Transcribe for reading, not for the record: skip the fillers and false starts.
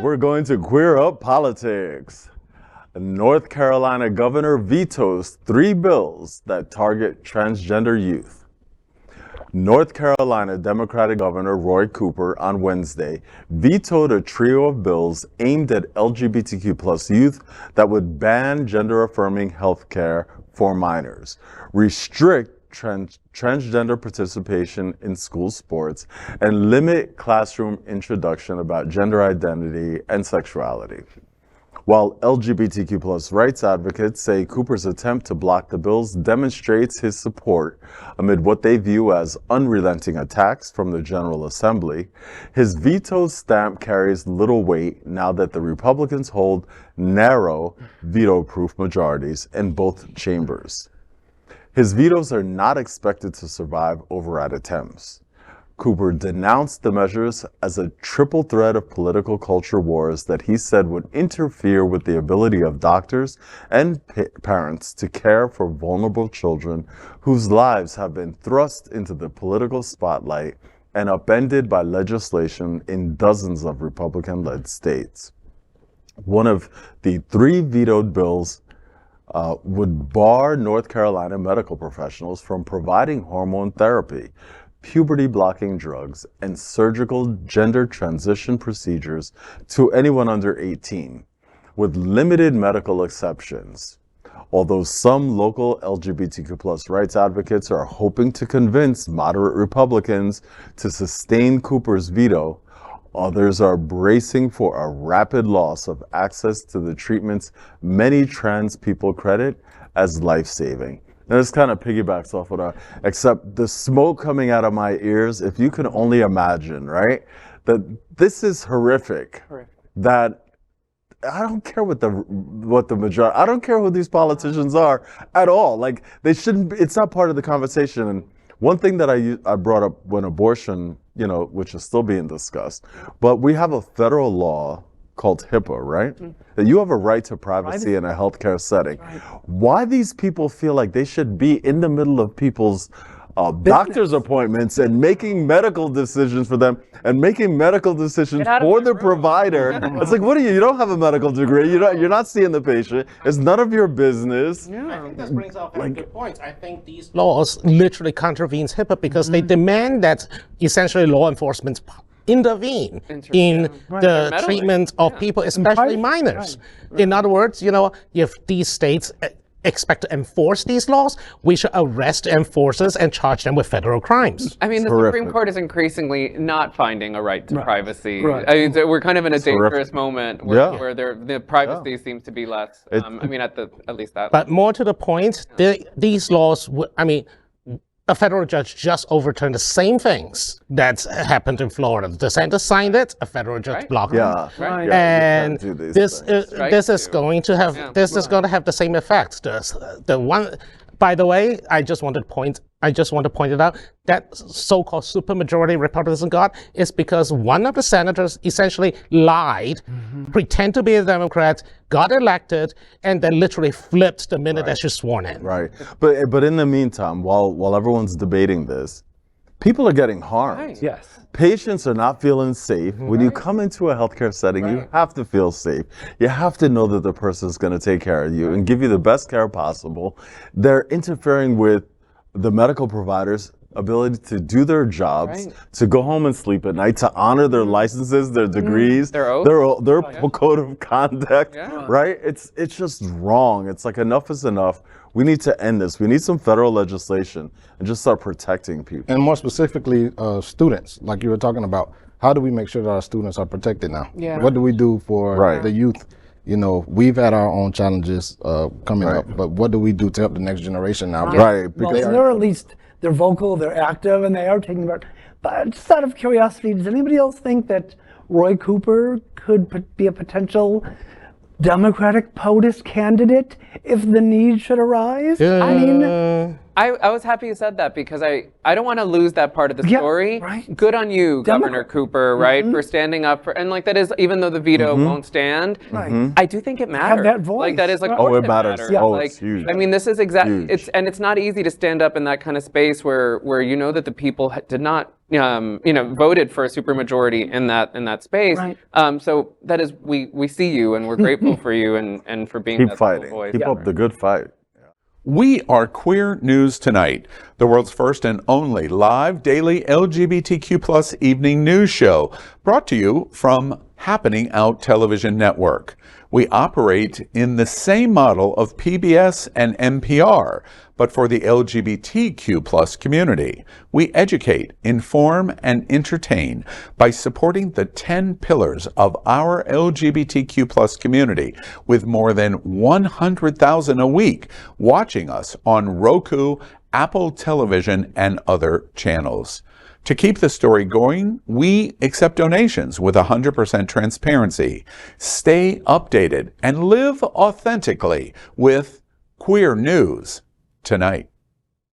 We're going to queer up politics. North Carolina governor vetoes 3 bills that target transgender youth. North Carolina Democratic Governor Roy Cooper on Wednesday vetoed a trio of bills aimed at LGBTQ+ youth that would ban gender-affirming health care for minors, restrict transgender participation in school sports, and limit classroom introduction about gender identity and sexuality. While LGBTQ+ rights advocates say Cooper's attempt to block the bills demonstrates his support amid what they view as unrelenting attacks from the General Assembly, his veto stamp carries little weight now that the Republicans hold narrow veto-proof majorities in both chambers. His vetoes are not expected to survive override attempts. Cooper denounced the measures as a triple threat of political culture wars that he said would interfere with the ability of doctors and parents to care for vulnerable children whose lives have been thrust into the political spotlight and upended by legislation in dozens of Republican-led states. One of the 3 vetoed bills would bar North Carolina medical professionals from providing hormone therapy, puberty-blocking drugs, and surgical gender transition procedures to anyone under 18, with limited medical exceptions. Although some local LGBTQ+ rights advocates are hoping to convince moderate Republicans to sustain Cooper's veto, others are bracing for a rapid loss of access to the treatments many trans people credit as life-saving. And this kind of piggybacks off of that, except the smoke coming out of my ears, if you can only imagine, right? That this is horrific. That I don't care what the majority, I don't care who these politicians are at all. Like, they shouldn't be, it's not part of the conversation. And one thing that I brought up when abortion, which is still being discussed, but we have a federal law called HIPAA, right? That you have a right to privacy in a healthcare setting. Why these people feel like they should be in the middle of people's doctor's appointments and making medical decisions for them and making medical decisions for the provider. It's like, what are you? You don't have a medical degree. You're not seeing the patient. It's none of your business. I think this brings up a good point. I think these laws literally contravenes HIPAA because they demand that essentially law enforcement intervene in the treatment of people, especially minors. In other words, if these states expect to enforce these laws, we should arrest enforcers and charge them with federal crimes. I mean, the Supreme Court is increasingly not finding a right to privacy. I mean, so we're kind of in a dangerous moment where the privacy seems to be less. I mean, at least that. But more to the point, these laws, a federal judge just overturned the same things that happened in Florida. The DeSantis signed it, a federal judge blocked it. And this is going to have the same effect. The one, by the way, I just want to point it out, that so-called supermajority Republicans got is because one of the senators essentially lied, pretend to be a Democrat, got elected, and then literally flipped the minute that she's sworn in. Right. But in the meantime, while everyone's debating this, people are getting harmed. Yes. Patients are not feeling safe. When you come into a healthcare setting, you have to feel safe. You have to know that the person's going to take care of you and give you the best care possible. They're interfering with the medical providers' ability to do their jobs, to go home and sleep at night, to honor their licenses, their degrees, their code of conduct, right? It's just wrong. It's like, enough is enough. We need to end this. We need some federal legislation and just start protecting people. And more specifically, students, like you were talking about. How do we make sure that our students are protected now? What do we do for the youth? We've had our own challenges coming up, but what do we do to help the next generation now? Well, they're at least, they're vocal, they're active, and they are taking part. But just out of curiosity, does anybody else think that Roy Cooper could be a potential Democratic POTUS candidate if the need should arise? I mean, I was happy you said that because I don't want to lose that part of the story. Right. Good on you, Governor Cooper, right, for standing up for, and like that is, even though the veto won't stand, I do think it matters. Have that voice. Like that is like, it matters. Yeah. It's huge. I mean, this is exactly, it's not easy to stand up in that kind of space where you know that the people did not, voted for a supermajority in that space. Right. So that is, we see you and we're grateful for you and for being Keep that fighting. voice. Keep up the good fight. We are Queer News Tonight, the world's first and only live daily LGBTQ plus evening news show, brought to you from Happening Out Television Network. We operate in the same model of PBS and NPR, but for the LGBTQ plus community. We educate, inform, and entertain by supporting the 10 pillars of our LGBTQ plus community, with more than 100,000 a week watching us on Roku, Apple Television, and other channels. To keep the story going, we accept donations with 100% transparency. Stay updated and live authentically with Queer News Tonight.